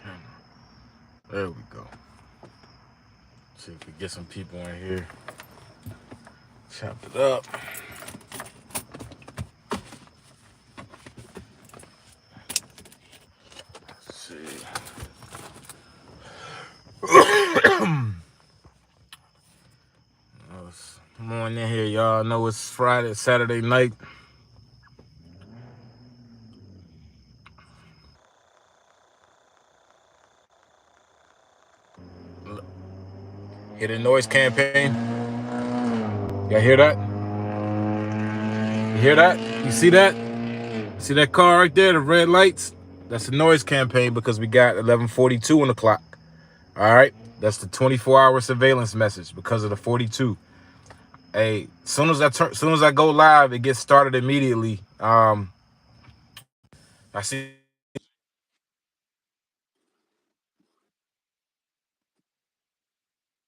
Camera. There we go. See if we get some people in here. Chop it up. Let's see. Come on in here, y'all. Know it's Friday, Saturday night. Hear the noise campaign? Y'all hear that? You hear that? You see that? See that car right there, the red lights? That's the noise campaign because we got 11:42 on the clock. All right? That's the 24-hour surveillance message because of the 42. Hey, soon as I go live, it gets started immediately. I see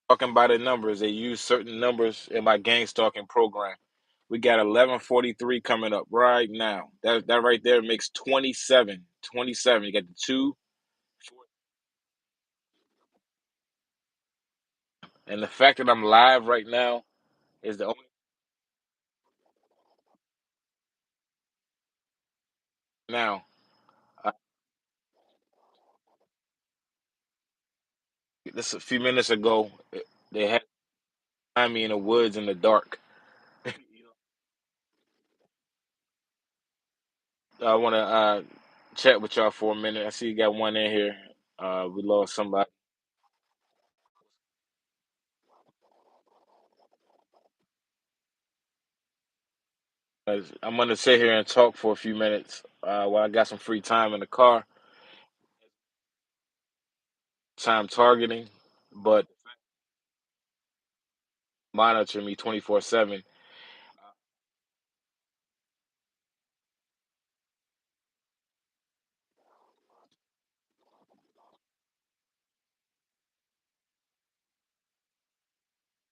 talking by the numbers. They use certain numbers in my gang stalking program. We got 11:43 coming up right now. That right there makes 27. 27. You got the two, and the fact that I'm live right now is the only now. Uh, this a few minutes ago, they had me in the woods in the dark. I want to chat with y'all for a minute. I see you got one in here. We lost somebody. I'm gonna sit here and talk for a few minutes while I got some free time in the car. Time targeting, but monitor me 24/7.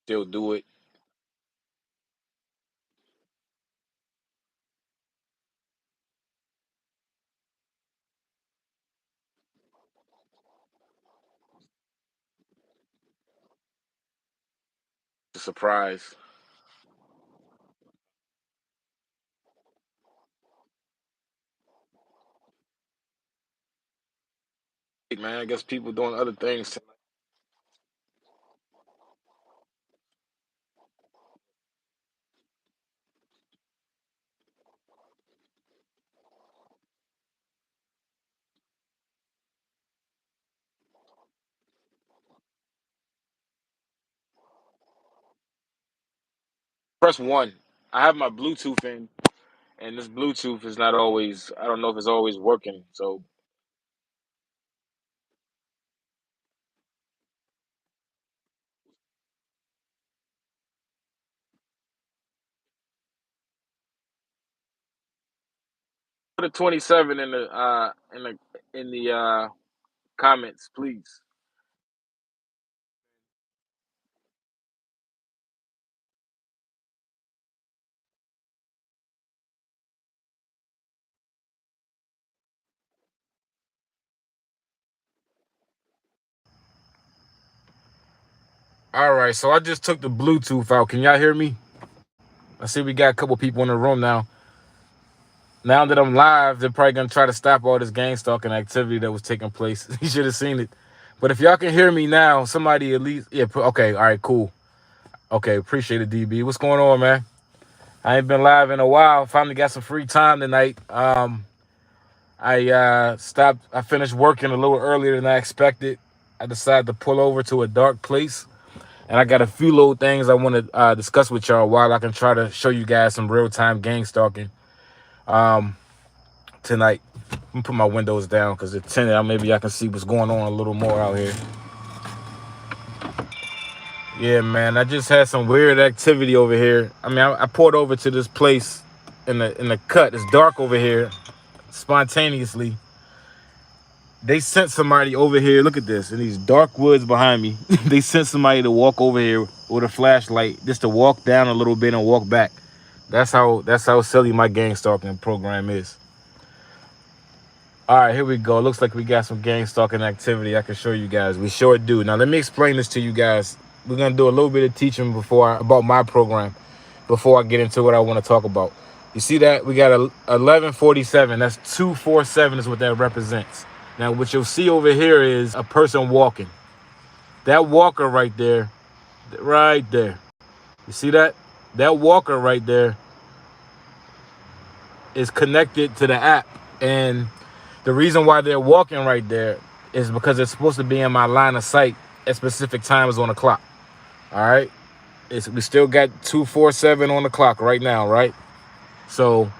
Still do it, the surprise. Hey, man, I guess people doing other things. Press one. I have my Bluetooth in, and this Bluetooth is not always. I don't know if it's always working. So put a 27 in the comments, please. All right, so I just took the Bluetooth out. Can y'all hear me? I see we got a couple people in the room now. Now that I'm live, they're probably gonna try to stop all this gang stalking activity that was taking place. You should have seen it. But if y'all can hear me now, somebody at least okay, all right, cool. Okay, appreciate it, DB. What's going on, man? I ain't been live in a while. Finally got some free time tonight. I finished working a little earlier than I expected. I decided to pull over to a dark place, and I got a few little things I want to discuss with y'all while I can try to show you guys some real time gang stalking tonight. Let me put my windows down because it's tinted. Maybe I can see what's going on a little more out here. Yeah, man. I just had some weird activity over here. I mean, I pulled over to this place in the cut. It's dark over here. Spontaneously, they sent somebody over here. Look at this in these dark woods behind me. They sent somebody to walk over here with a flashlight just to walk down a little bit and walk back. That's how silly my gang stalking program is. All right, here we go. Looks like we got some gang stalking activity. I can show you guys. We sure do. Now, let me explain this to you guys. We're going to do a little bit of teaching about my program before I get into what I want to talk about. You see that? We got a 1147. That's 247 is what that represents. Now, what you'll see over here is a person walking. That walker right there, right there. You see that? That walker right there is connected to the app. And the reason why they're walking right there is because it's supposed to be in my line of sight at specific times on the clock. All right. We still got 247 on the clock right now, right? So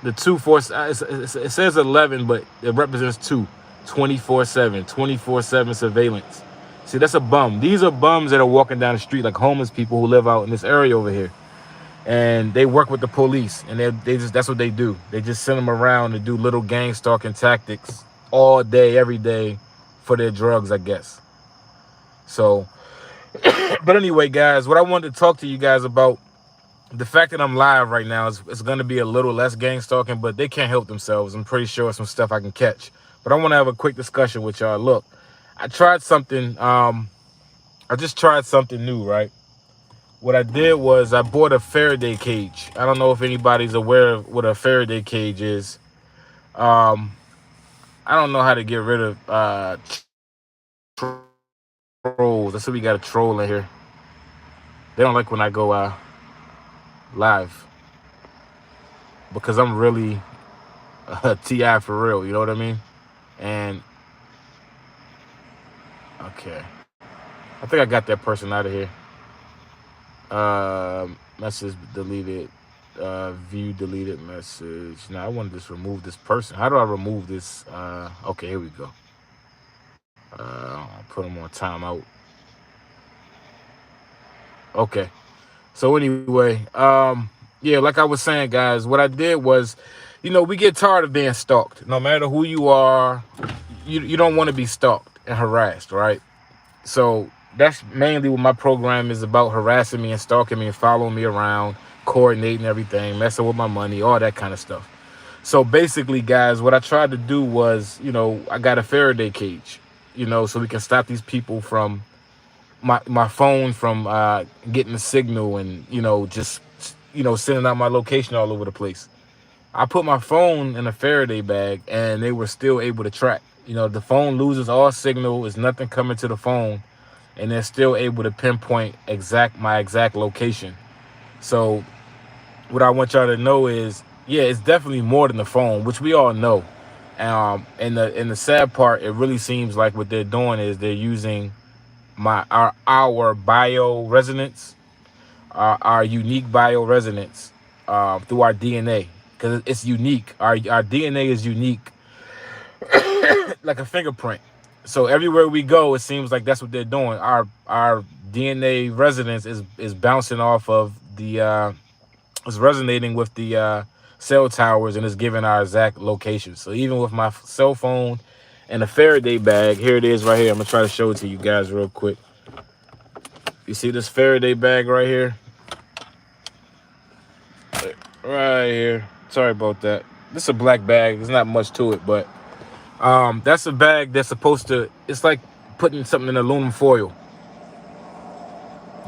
the 247, it says 11, but it represents 24/7, 24/7 surveillance. See, that's a bum. These are bums that are walking down the street, like homeless people who live out in this area over here. And they work with the police, and they just, that's what they do. They just send them around to do little gang stalking tactics all day, every day for their drugs, I guess. So, but anyway, guys, what I wanted to talk to you guys about, the fact that I'm live right now is going to be a little less gang stalking, but they can't help themselves. I'm pretty sure some stuff I can catch. But I want to have a quick discussion with y'all. Look, I tried something. I just tried something new, right? What I did was I bought a Faraday cage. I don't know if anybody's aware of what a Faraday cage is. I don't know how to get rid of trolls. I see we got a troll in here. They don't like when I go live because I'm really TI for real. You know what I mean? And okay, I think I got that person out of here. Message deleted. View deleted message. Now I want to just remove this person. How do I remove this? Okay, here we go. I'll put them on timeout. Okay. So anyway, yeah, like I was saying, guys, what I did was, we get tired of being stalked. No matter who you are, you don't want to be stalked and harassed, right? So that's mainly what my program is about: harassing me and stalking me and following me around, coordinating everything, messing with my money, all that kind of stuff. So basically, guys, what I tried to do was, I got a Faraday cage, so we can stop these people from my phone from getting a signal and, just, sending out my location all over the place. I put my phone in a Faraday bag and they were still able to track. The phone loses all signal. There's nothing coming to the phone. And they're still able to pinpoint my exact location. So what I want y'all to know is, yeah, it's definitely more than the phone, which we all know. And the sad part, it really seems like what they're doing is they're using our bio resonance, our unique bio resonance through our DNA, because it's unique. Our DNA is unique, like a fingerprint. So everywhere we go, it seems like that's what they're doing. Our DNA resonance is bouncing off of is resonating with the cell towers and is giving our exact location. So even with my cell phone and a Faraday bag, here it is right here. I'm gonna try to show it to you guys real quick. You see this Faraday bag right here? Right here. Sorry about that. This is a black bag. There's not much to it, but that's a bag that's supposed to, it's like putting something in aluminum foil.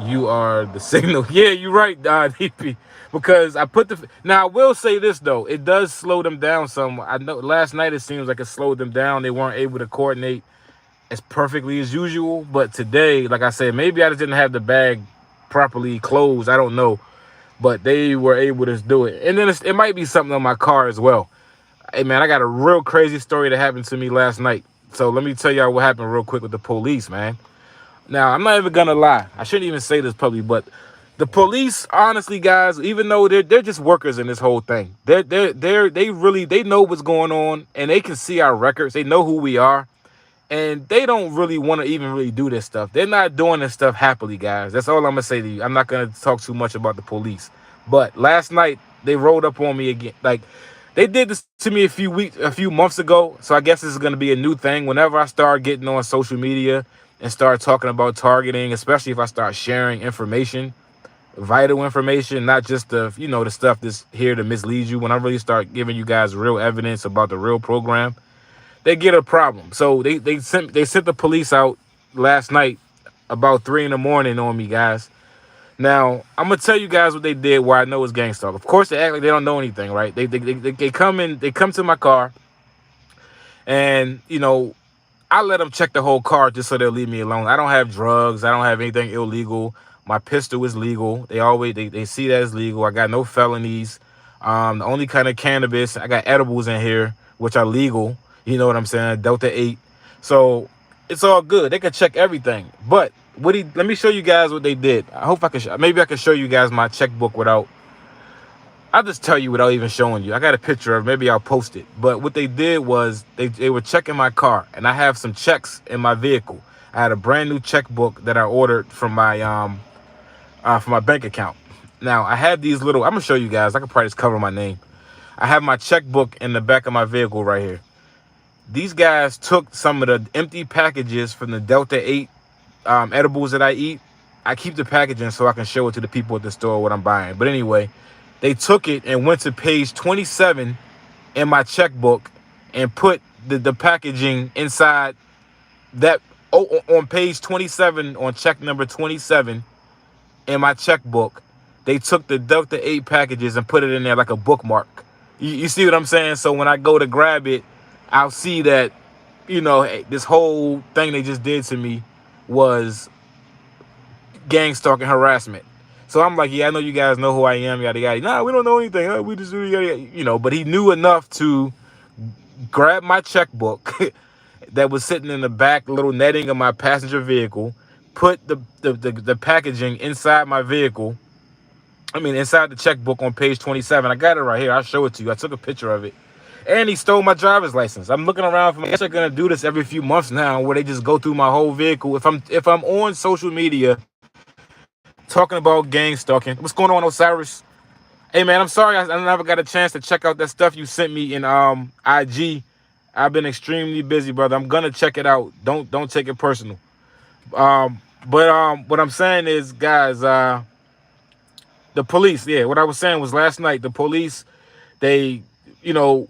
You are the signal. Yeah, you're right, DP. Because now I will say this though, it does slow them down some. I know last night it seems like it slowed them down. They weren't able to coordinate as perfectly as usual. But today, like I said, maybe I just didn't have the bag properly closed. I don't know. But they were able to do it. And then it might be something on my car as well. Hey, man, I got a real crazy story that happened to me last night. So let me tell y'all what happened real quick with the police, man. Now, I'm not even going to lie. I shouldn't even say this publicly, but the police, honestly, guys, even though they're just workers in this whole thing, they know what's going on, and they can see our records. They know who we are, and they don't really want to even really do this stuff. They're not doing this stuff happily, guys. That's all I'm going to say to you. I'm not going to talk too much about the police. But last night, they rolled up on me again. Like, they did this to me a few months ago, so I guess this is going to be a new thing. Whenever I start getting on social media and start talking about targeting, especially if I start sharing information, vital information, not just the, you know, the stuff that's here to mislead you. When I really start giving you guys real evidence about the real program, they get a problem. So they sent the police out last night about 3 in the morning on me, guys. Now I'm gonna tell you guys what they did. Where I know it's gang stalk. Of course, they act like they don't know anything, right? They come in. They come to my car, and you know, I let them check the whole car just so they'll leave me alone. I don't have drugs. I don't have anything illegal. My pistol is legal. They see that as legal. I got no felonies. The only kind of cannabis, I got edibles in here, which are legal. You know what I'm saying? Delta 8. So it's all good. They can check everything. But let me show you guys what they did. I hope I can, maybe I can show you guys my checkbook without, I'll just tell you without even showing you. I got a picture of it. Maybe I'll post it. But what they did was they were checking my car, and I have some checks in my vehicle. I had a brand new checkbook that I ordered from my bank account. Now I have these little. I'm gonna show you guys. I can probably just cover my name. I have my checkbook in the back of my vehicle right here. These guys took some of the empty packages from the Delta 8 edibles that I eat. I keep the packaging so I can show it to the people at the store what I'm buying. But anyway, they took it and went to page 27 in my checkbook and put the packaging inside that. On page 27, on check number 27 in my checkbook, they took the Delta 8 packages and put it in there like a bookmark. You see what I'm saying? So when I go to grab it, I'll see that, you know, hey, this whole thing they just did to me was gang stalking harassment. So I'm like, yeah, I know you guys know who I am, yada yada. Nah, we don't know anything. We just do yada yada. You know, but he knew enough to grab my checkbook that was sitting in the back little netting of my passenger vehicle, put the packaging inside my vehicle. I mean, inside the checkbook on page 27. I got it right here. I'll show it to you. I took a picture of it. And he stole my driver's license. I'm looking around for. I guess they're gonna do this every few months now, where they just go through my whole vehicle. If I'm on social media talking about gang stalking, what's going on, Osiris? Hey man, I'm sorry I never got a chance to check out that stuff you sent me in IG. I've been extremely busy, brother. I'm gonna check it out. Don't take it personal. But what I'm saying is, guys, the police. Yeah, what I was saying was last night the police, they, you know.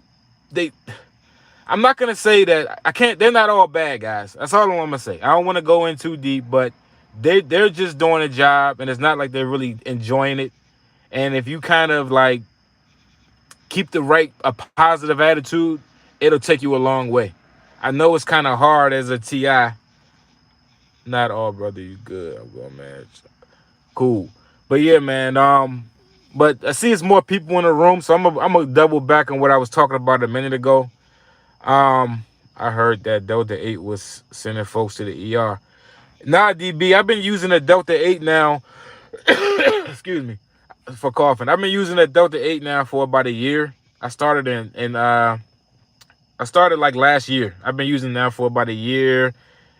I'm not gonna say that I can't. They're not all bad guys. That's all I'm gonna say. I don't want to go in too deep, but they're just doing a job, and it's not like they're really enjoying it. And if you kind of like keep a positive attitude, it'll take you a long way. I know it's kind of hard as a TI. Not all, brother. You good? I'm going, man. Cool. But yeah, man. But I see it's more people in the room, so I'm gonna double back on what I was talking about a minute ago. I heard that Delta 8 was sending folks to the ER. Nah, DB, I've been using a Delta 8 now. Excuse me for coughing. I've been using a Delta 8 now for about a year. I started I started like last year. I've been using it now for about a year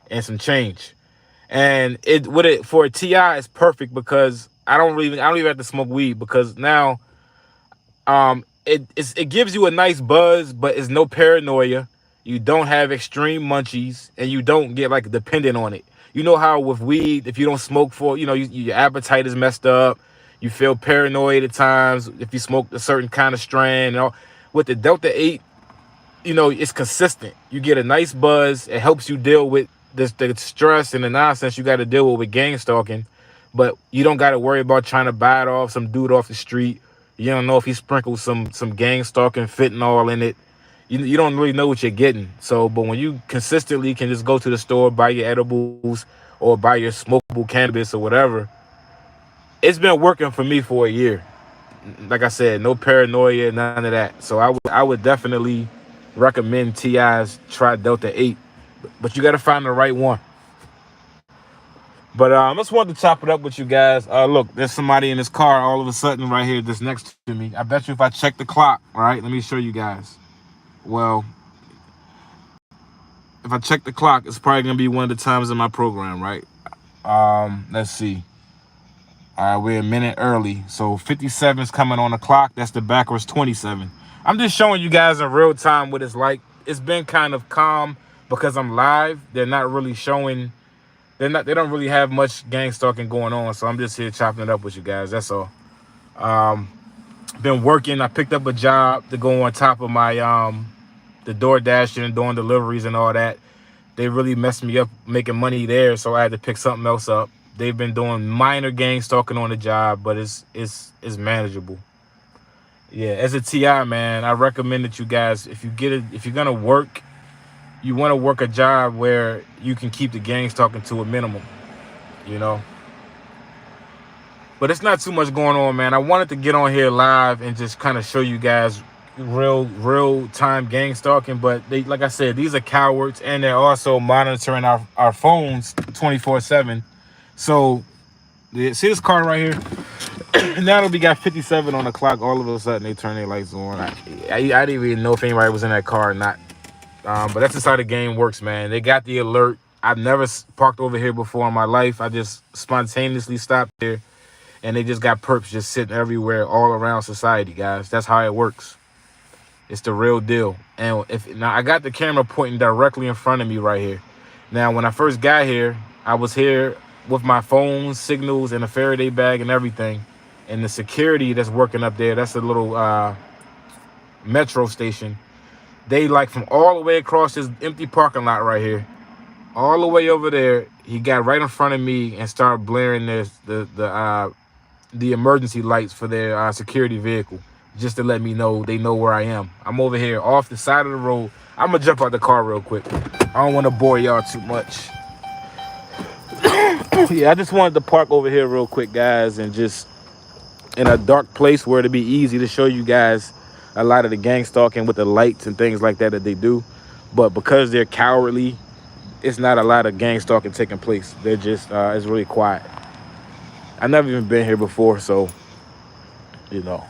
and some change. And for a TI, it's perfect because I don't even have to smoke weed, because now it gives you a nice buzz, but it's no paranoia. You don't have extreme munchies, and you don't get like dependent on it. You know how with weed, if you don't smoke for, your appetite is messed up. You feel paranoid at times if you smoke a certain kind of strain. With the Delta 8, it's consistent. You get a nice buzz. It helps you deal with the stress and the nonsense you got to deal with gang stalking. But you don't got to worry about trying to buy it off some dude off the street. You don't know if he sprinkled some gang stalking fentanyl in it. You don't really know what you're getting. So, but when you consistently can just go to the store, buy your edibles or buy your smokable cannabis or whatever, it's been working for me for a year. Like I said, no paranoia, none of that. So I would definitely recommend TI's try Delta 8, but you got to find the right one. But I just wanted to top it up with you guys. Look, there's somebody in this car all of a sudden right here that's next to me. I bet you if I check the clock, right? Let me show you guys. Well, if I check the clock, it's probably going to be one of the times in my program, right? Let's see. All right, we're a minute early. So 57 is coming on the clock. That's the backwards 27. I'm just showing you guys in real time what it's like. It's been kind of calm because I'm live. They're not really showing They don't really have much gang stalking going on, so I'm just here chopping it up with you guys. That's all. Um, been working. I picked up a job to go on top of my the door dashing and doing deliveries and all that. They really messed me up making money there, so I had to pick something else up. They've been doing minor gang stalking on the job, but it's manageable. Yeah, as a TI man, I recommend that you guys, if you're gonna work, you want to work a job where you can keep the gang stalking to a minimum, you know. But it's not too much going on, man. I wanted to get on here live and just kind of show you guys real time gang stalking. But they, like I said, these are cowards, and they're also monitoring our phones 24/7. So see this car right here. Now that we got 57 on the clock, all of a sudden they turn their lights on. I didn't even know if anybody was in that car or not. But that's just how the game works, man. They got the alert. I've never parked over here before in my life. I just spontaneously stopped here, and they just got perps just sitting everywhere all around society, guys. That's how it works. It's the real deal. And now I got the camera pointing directly in front of me right here. Now, when I first got here, I was here with my phone, signals, and a Faraday bag and everything. And the security that's working up there, that's a little metro station. They like from all the way across this empty parking lot right here, all the way over there. He got right in front of me and started blaring the emergency lights for their security vehicle, just to let me know they know where I am. I'm over here off the side of the road. I'm gonna jump out the car real quick. I don't want to bore y'all too much. Yeah, I just wanted to park over here real quick, guys, and just in a dark place where it'd be easy to show you guys a lot of the gang stalking with the lights and things like that they do. But because they're cowardly, it's not a lot of gang stalking taking place. They're just it's really quiet. I never even been here before, so you know.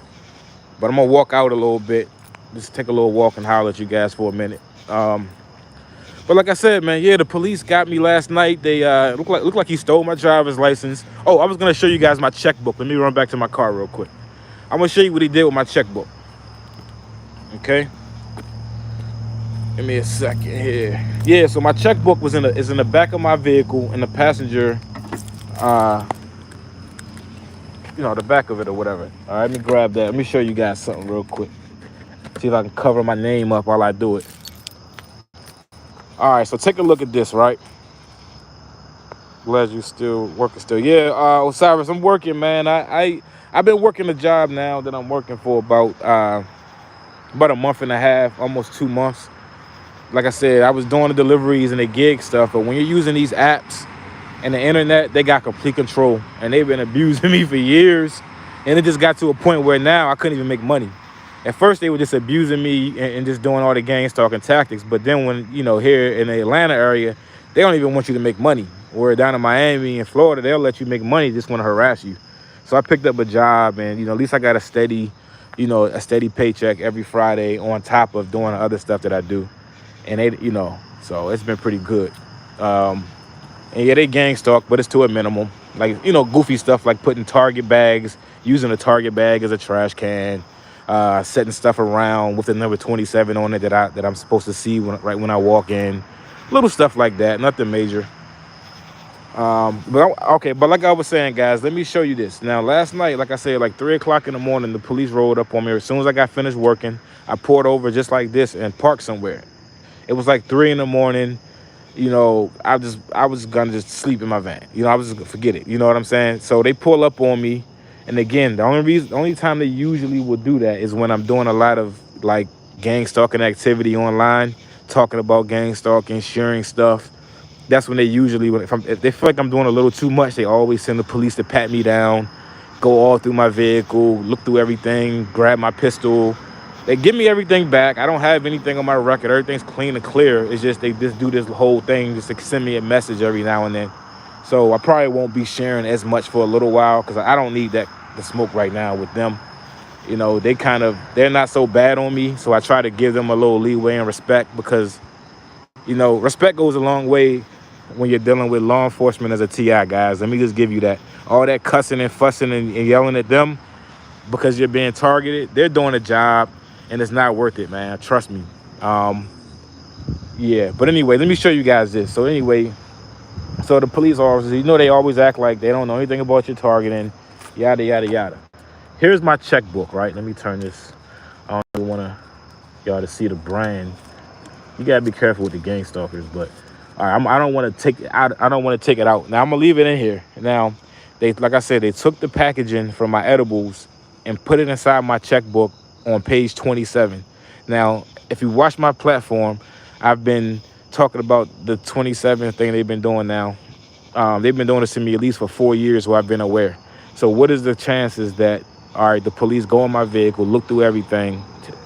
But I'm gonna walk out a little bit, just take a little walk and holler at you guys for a minute. But like I said, man, yeah, the police got me last night. They look like he stole my driver's license. Oh, I was gonna show you guys my checkbook. Let me run back to my car real quick. I'm gonna show you what he did with my checkbook. Okay, give me a second here. Yeah, so my checkbook was is in the back of my vehicle in the passenger, the back of it or whatever. All right, let me grab that. Let me show you guys something real quick. See if I can cover my name up while I do it. All right, so take a look at this, right? Glad you still working still. Yeah, Osiris, I'm working, man. I've been working a job now that I'm working for about a month and a half, almost 2 months. Like I said, I was doing the deliveries and the gig stuff, but when you're using these apps and the internet, they got complete control, and they've been abusing me for years. And it just got to a point where now I couldn't even make money. At first, they were just abusing me and just doing all the gang stalking tactics. But then when, here in the Atlanta area, they don't even want you to make money. Where down in Miami and Florida, they'll let you make money, just want to harass you. So I picked up a job, and, at least I got a steady paycheck every Friday on top of doing the other stuff that I do. And they, so it's been pretty good. And yeah, they gang stalk, but it's to a minimum. Like, goofy stuff like putting Target bags, using a Target bag as a trash can, setting stuff around with the number 27 on it that I'm supposed to see right when I walk in. Little stuff like that, nothing major. But like I was saying, guys, let me show you this. Now, last night, like I said, like 3 o'clock in the morning, the police rolled up on me. As soon as I got finished working, I pulled over just like this and parked somewhere. It was like 3 in the morning. I was gonna just sleep in my van. I was just gonna forget it. You know what I'm saying? So they pull up on me, and again, the only time they usually will do that is when I'm doing a lot of like gang stalking activity online, talking about gang stalking, sharing stuff. That's when they usually, if they feel like I'm doing a little too much, they always send the police to pat me down, go all through my vehicle, look through everything, grab my pistol. They give me everything back. I don't have anything on my record. Everything's clean and clear. It's just they just do this whole thing just to send me a message every now and then. So I probably won't be sharing as much for a little while because I don't need the smoke right now with them. They're not so bad on me. So I try to give them a little leeway and respect because, respect goes a long way when you're dealing with law enforcement as a TI, guys. Let me just give you that. All that cussing and fussing and yelling at them because you're being targeted, they're doing a job. And it's not worth it, man. Trust me. Yeah. But anyway, let me show you guys this. So So the police officers, they always act like they don't know anything about your targeting, yada, yada, yada. Here's my checkbook, right? Let me turn this. I don't even want y'all to see the brand. You gotta be careful with the gang stalkers, but all right, I don't want to take it out. I don't want to take it out. Now I'm gonna leave it in here. Now, like I said, they took the packaging from my edibles and put it inside my checkbook on page 27. Now, if you watch my platform, I've been talking about the 27 thing they've been doing now. They've been doing this to me at least for 4 years where I've been aware. So what is the chances that, all right, the police go in my vehicle, look through everything,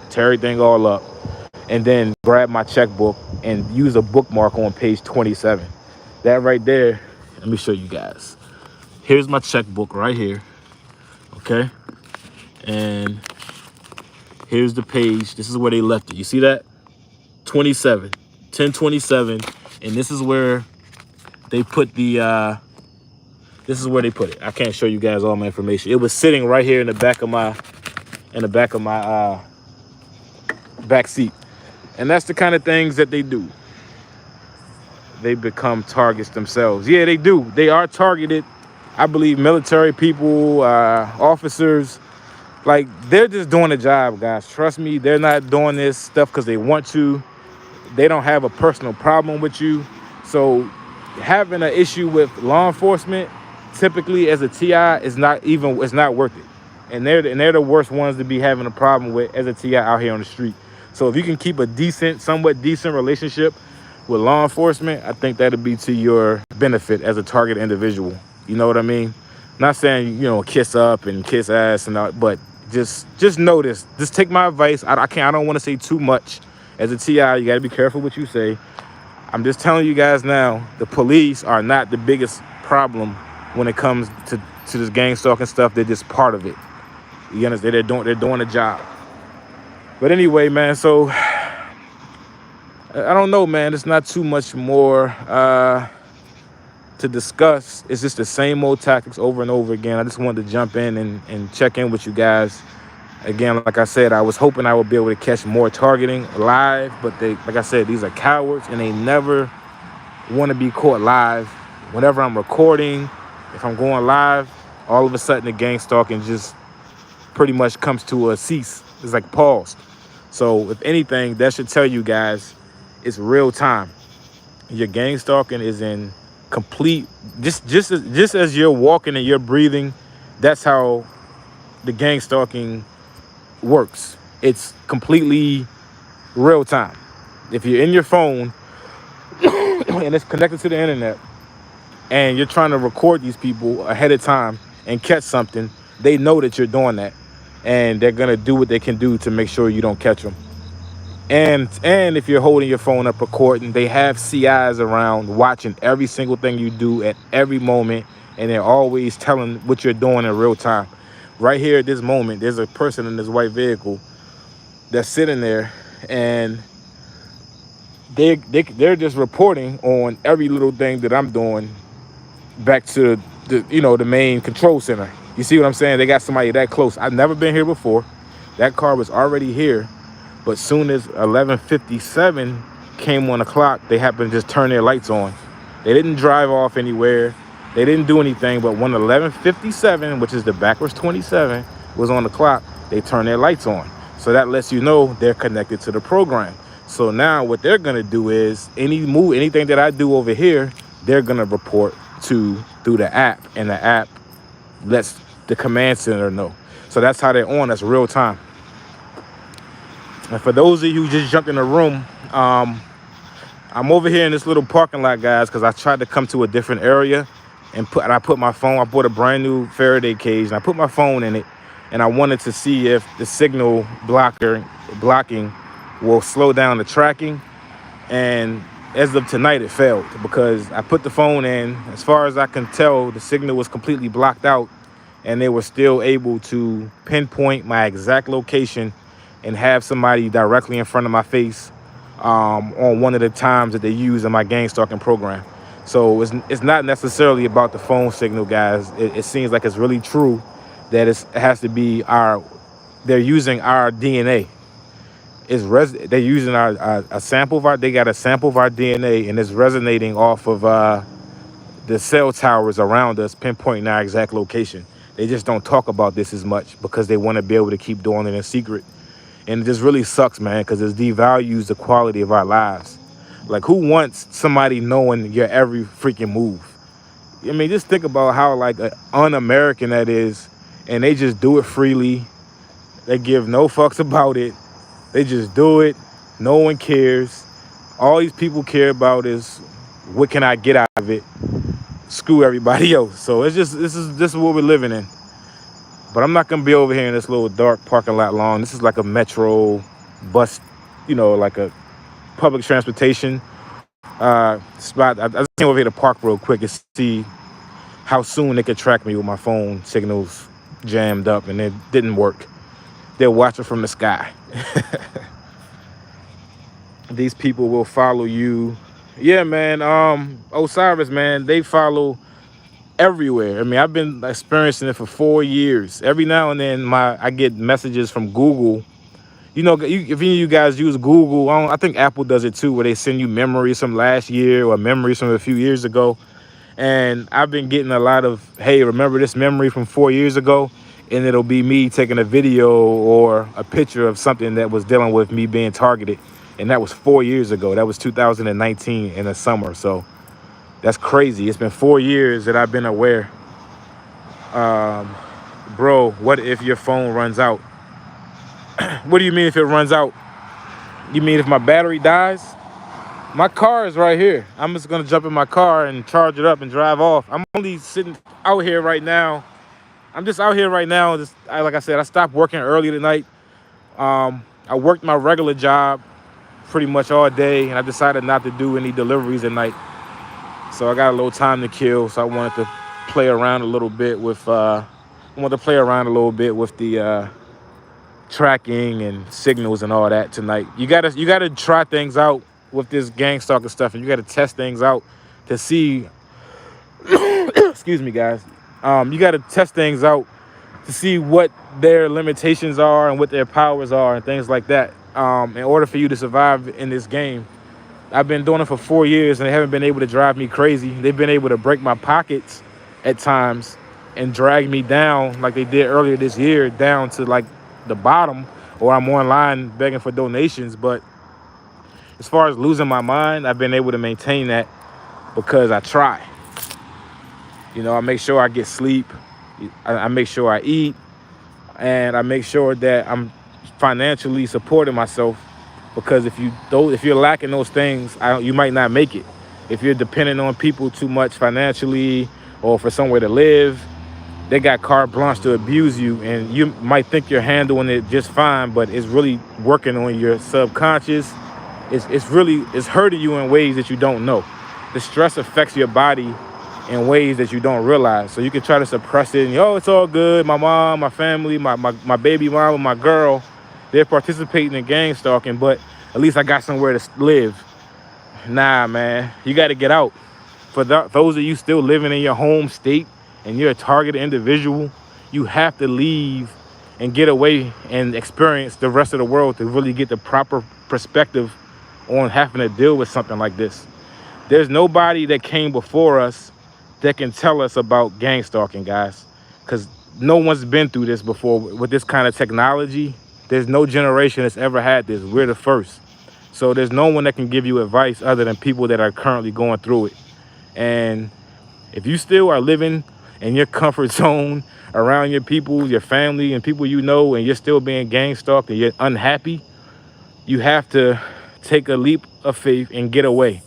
tear everything all up, and then grab my checkbook and use a bookmark on page 27? That right there, let me show you guys. Here's my checkbook right here, okay? And here's the page. This is where they left it. You see that? 27, 1027. And this is where they put the, this is where they put it. I can't show you guys all my information. It was sitting right here in the back of my, back seat. And that's the kind of things that they do. They become targets themselves. Yeah, they do. They are targeted. I believe military people, officers, like, they're just doing a job, guys. Trust me, they're not doing this stuff because they want to. They don't have a personal problem with you. So having an issue with law enforcement, typically as a TI, it's not worth it. And they're the worst ones to be having a problem with as a TI out here on the street. So if you can keep a somewhat decent relationship with law enforcement, I think that'll be to your benefit as a target individual. You know what I mean? Not saying, kiss up and kiss ass and all, but just know this. Just take my advice. I don't want to say too much. As a TI, you got to be careful what you say. I'm just telling you guys now, the police are not the biggest problem when it comes to this gang stalking stuff. They're just part of it. You understand? They're doing a job. But anyway, man, so I don't know, man. It's not too much more to discuss. It's just the same old tactics over and over again. I just wanted to jump in and check in with you guys. Again, like I said, I was hoping I would be able to catch more targeting live, but like I said, these are cowards and they never want to be caught live. Whenever I'm recording, if I'm going live, all of a sudden the gang stalking just pretty much comes to a cease. It's like paused. So if anything, that should tell you guys it's real time. Your gang stalking is in complete, just as you're walking and you're breathing, that's how the gang stalking works. It's completely real time. If you're in your phone and it's connected to the internet and you're trying to record these people ahead of time and catch something, they know that you're doing that, and they're gonna do what they can do to make sure you don't catch them. And if you're holding your phone up recording, they have CIs around watching every single thing you do at every moment, and they're always telling what you're doing in real time. Right here at this moment, there's a person in this white vehicle that's sitting there, and they're just reporting on every little thing that I'm doing back to the main control center. You see what I'm saying? They got somebody that close. I've never been here before. That car was already here, but soon as 11:57 came on the clock, they happened to just turn their lights on. They didn't drive off anywhere. They didn't do anything, but when 11:57, which is the backwards 27, was on the clock, they turned their lights on. So that lets you know they're connected to the program. So now what they're gonna do is anything that I do over here, they're gonna report through the app, and the app lets the command center know. So that's how they're on. That's real time. And for those of you who just jumped in the room, I'm over here in this little parking lot, guys, because I tried to come to a different area and I put my phone. I bought a brand new Faraday cage and I put my phone in it, and I wanted to see if the signal blocking will slow down the tracking. And as of tonight, it failed because I put the phone in. As far as I can tell, the signal was completely blocked out, and they were still able to pinpoint my exact location and have somebody directly in front of my face on one of the times that they use in my gang stalking program. So it's not necessarily about the phone signal, guys. It seems like it's really true that it has to be they're using our DNA. They're using a sample of they got a sample of our DNA, and it's resonating off of the cell towers around us pinpointing our exact location. They just don't talk about this as much because they want to be able to keep doing it in secret. And it just really sucks, man, because it devalues the quality of our lives. Like, who wants somebody knowing your every freaking move? I mean, just think about how, like, un-American that is, and they just do it freely. They give no fucks about it. They just do it. No one cares. All these people care about is, what can I get out of it? Screw everybody else. So it's just, this is what we're living in. But I'm not gonna be over here in this little dark parking lot long. This is like a metro bus, like a public transportation spot. I just came over here to park real quick and see how soon they could track me with my phone signals jammed up, and it didn't work. They're watching from the sky. These people will follow you. Yeah, man. Osiris, man, they follow everywhere. I mean, I've been experiencing it for 4 years. Every now and then I get messages from Google. If any of you guys use Google, I think Apple does it too, where they send you memories from last year or memories from a few years ago. And I've been getting a lot of, hey, remember this memory from 4 years ago? And it'll be me taking a video or a picture of something that was dealing with me being targeted. And that was 4 years ago. That was 2019 in the summer. So that's crazy. It's been 4 years that I've been aware. Bro, what if your phone runs out? What do you mean if it runs out? You mean if my battery dies? My car is right here. I'm just gonna jump in my car and charge it up and drive off. I'm only sitting out here right now. I'm just out here right now. Like I said, I stopped working early tonight. I worked my regular job pretty much all day, and I decided not to do any deliveries at night. So I got a little time to kill. So I wanted to play around a little bit with. The tracking and signals and all that tonight. You gotta try things out with this GangStalking stuff, and you gotta test things out to see. Excuse me, guys. You gotta test things out to see what their limitations are and what their powers are and things like that. In order for you to survive in this game. I've been doing it for 4 years and they haven't been able to drive me crazy. They've been able to break my pockets at times and drag me down like they did earlier this year, down to like the bottom, or I'm online begging for donations. But as far as losing my mind, I've been able to maintain that because I try. I make sure I get sleep. I make sure I eat, and I make sure that I'm financially supporting myself, because if you're lacking those things, you might not make it. If you're depending on people too much financially or for somewhere to live, they got carte blanche to abuse you, and you might think you're handling it just fine, but it's really working on your subconscious. It's hurting you in ways that you don't know. The stress affects your body in ways that you don't realize. So you can try to suppress it and, it's all good. My mom, my family, my baby mom and my girl, they're participating in gang stalking, but at least I got somewhere to live. Nah, man, you got to get out. For those of you still living in your home state and you're a targeted individual, you have to leave and get away and experience the rest of the world to really get the proper perspective on having to deal with something like this. There's nobody that came before us that can tell us about gang stalking, guys, because no one's been through this before with this kind of technology. There's no generation that's ever had this. We're the first. So there's no one that can give you advice other than people that are currently going through it. And if you still are living in your comfort zone around your people, your family, and people you know, and you're still being gang stalked and you're unhappy, you have to take a leap of faith and get away.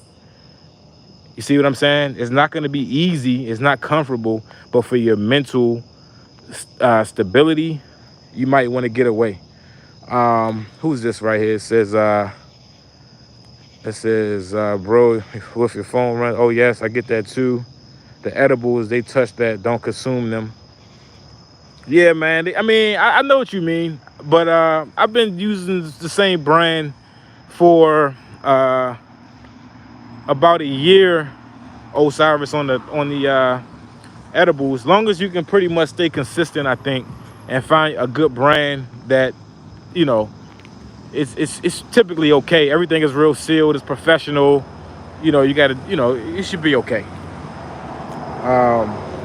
You see what I'm saying? It's not going to be easy. It's not comfortable. But for your mental stability, you might want to get away. Who's this right here? It says, bro, with your phone run. Oh, yes, I get that too. The edibles, they touch that. Don't consume them. Yeah, man. I know what you mean. But I've been using the same brand for about a year, Osiris, on the edibles. As long as you can pretty much stay consistent, I think, and find a good brand that, it's typically okay. Everything is real sealed. It's professional. You gotta, it should be okay.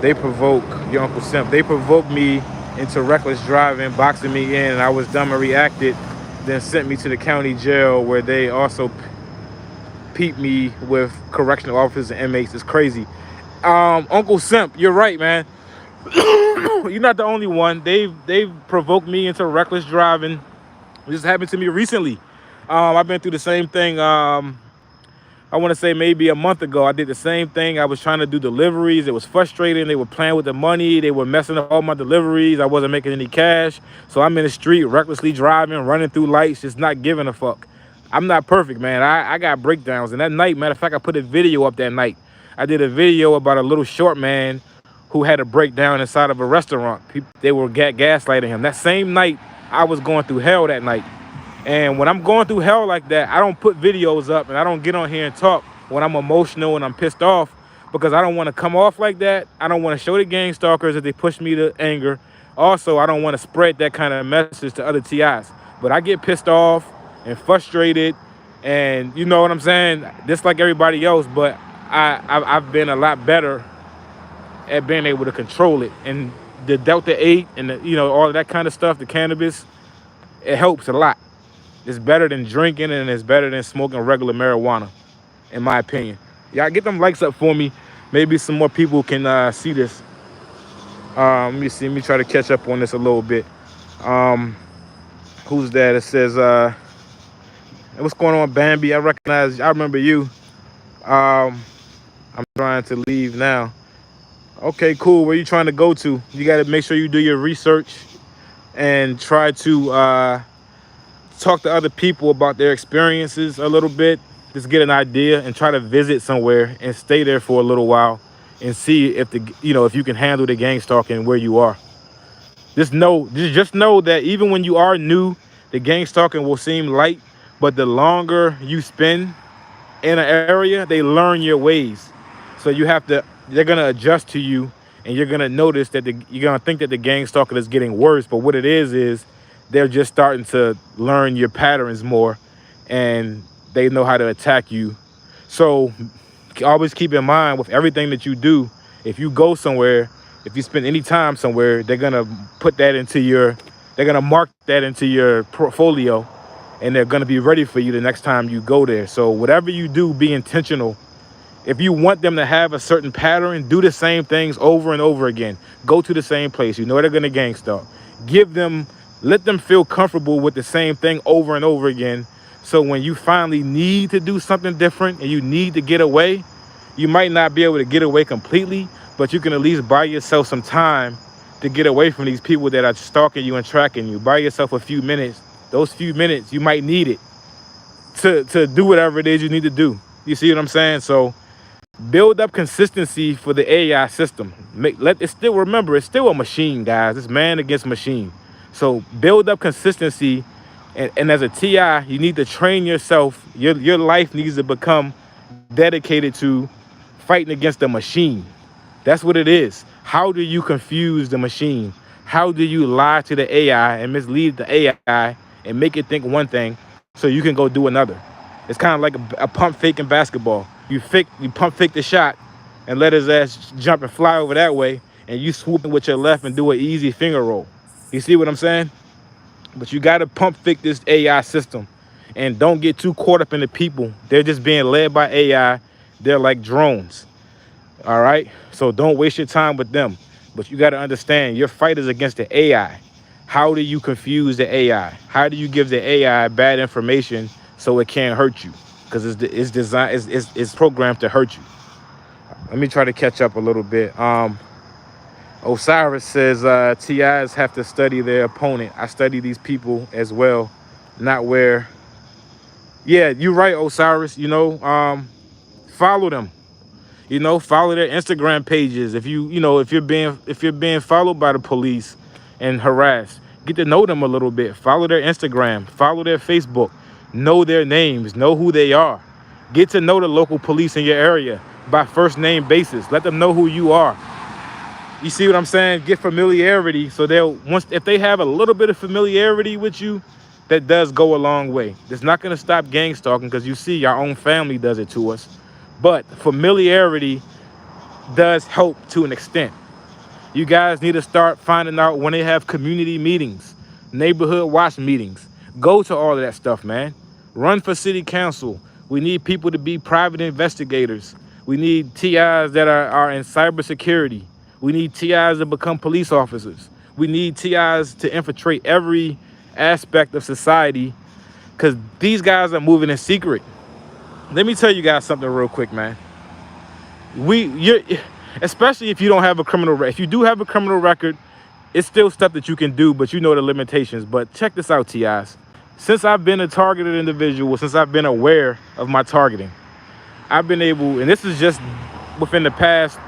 They provoke your Uncle Simp. They provoked me into reckless driving, boxing me in, and I was dumb and reacted. Then sent me to the county jail where they also peeped me with correctional officers and inmates. It's crazy. Uncle Simp, you're right, man. You're not the only one. They've provoked me into reckless driving. This happened to me recently. I've been through the same thing. I want to say maybe a month ago, I did the same thing. I was trying to do deliveries. It was frustrating. They were playing with the money. They were messing up all my deliveries. I wasn't making any cash. So I'm in the street recklessly driving, running through lights, just not giving a fuck. I'm not perfect, man. I got breakdowns. And that night, matter of fact, I put a video up that night. I did a video about a little short man who had a breakdown inside of a restaurant. They were gaslighting him. That same night, I was going through hell that night. And when I'm going through hell like that, I don't put videos up and I don't get on here and talk when I'm emotional and I'm pissed off, because I don't want to come off like that. I don't want to show the gang stalkers that they push me to anger. Also, I don't want to spread that kind of message to other TIs. But I get pissed off and frustrated, and you know what I'm saying? Just like everybody else, but I've been a lot better at being able to control it. And the Delta 8 and all of that kind of stuff, the cannabis, it helps a lot. It's better than drinking, and it's better than smoking regular marijuana, in my opinion. Y'all get them likes up for me. Maybe some more people can see this. Let me see. Let me try to catch up on this a little bit. Who's that? It says, what's going on, Bambi? I remember you. I'm trying to leave now. Okay, cool. Where you trying to go to? You got to make sure you do your research and try to talk to other people about their experiences a little bit. Just get an idea and try to visit somewhere and stay there for a little while and see if if you can handle the gang stalking where you are. Just know that even when you are new, the gang stalking will seem light, but the longer you spend in an area, they learn your ways. So they're gonna adjust to you, and you're gonna notice that you're gonna think that the gang stalking is getting worse, but what it is they're just starting to learn your patterns more, and they know how to attack you. So always keep in mind with everything that you do, if you go somewhere, if you spend any time somewhere, they're gonna mark that into your portfolio, and they're gonna be ready for you the next time you go there. So whatever you do, be intentional. If you want them to have a certain pattern, do the same things over and over again. Go to the same place. You know they're gonna gang stalk. Let them feel comfortable with the same thing over and over again. So when you finally need to do something different and you need to get away, you might not be able to get away completely, but you can at least buy yourself some time to get away from these people that are stalking you and tracking you. Buy yourself a few minutes. Those few minutes, you might need it to do whatever it is you need to do. You see what I'm saying? So build up consistency for the AI system. It's still a machine, guys. It's man against machine. So build up consistency, and as a TI, you need to train yourself. Your life needs to become dedicated to fighting against the machine. That's what it is. How do you confuse the machine? How do you lie to the AI and mislead the AI and make it think one thing so you can go do another? It's kind of like a pump fake in basketball. You pump fake the shot and let his ass jump and fly over that way, and you swoop it with your left and do an easy finger roll. You see what I'm saying? But you got to pump fake this AI system, and don't get too caught up in the people. They're just being led by AI. They're like drones. All right? So don't waste your time with them. But you got to understand, your fight is against the AI. How do you confuse the AI? How do you give the AI bad information so it can't hurt you? Because it's programmed to hurt you. Let me try to catch up a little bit. Osiris says TIs have to study their opponent. I study these people as well, not where. Yeah, you're right, Osiris. Follow them. Follow their Instagram pages. If you're being followed by the police and harassed, get to know them a little bit. Follow their Instagram. Follow their Facebook. Know their names. Know who they are. Get to know the local police in your area by first name basis. Let them know who you are. You see what I'm saying? Get familiarity, so if they have a little bit of familiarity with you, that does go a long way. It's not going to stop gang stalking, because you see our own family does it to us. But familiarity does help to an extent. You guys need to start finding out when they have community meetings, neighborhood watch meetings. Go to all of that stuff, man. Run for city council. We need people to be private investigators. We need TIs that are in cybersecurity. We need TIs to become police officers. We need TIs to infiltrate every aspect of society because these guys are moving in secret. Let me tell you guys something real quick, man. Especially if you don't have a criminal record. If you do have a criminal record, it's still stuff that you can do, but you know the limitations. But check this out, TIs. Since I've been a targeted individual, since I've been aware of my targeting, I've been able, and this is just within the past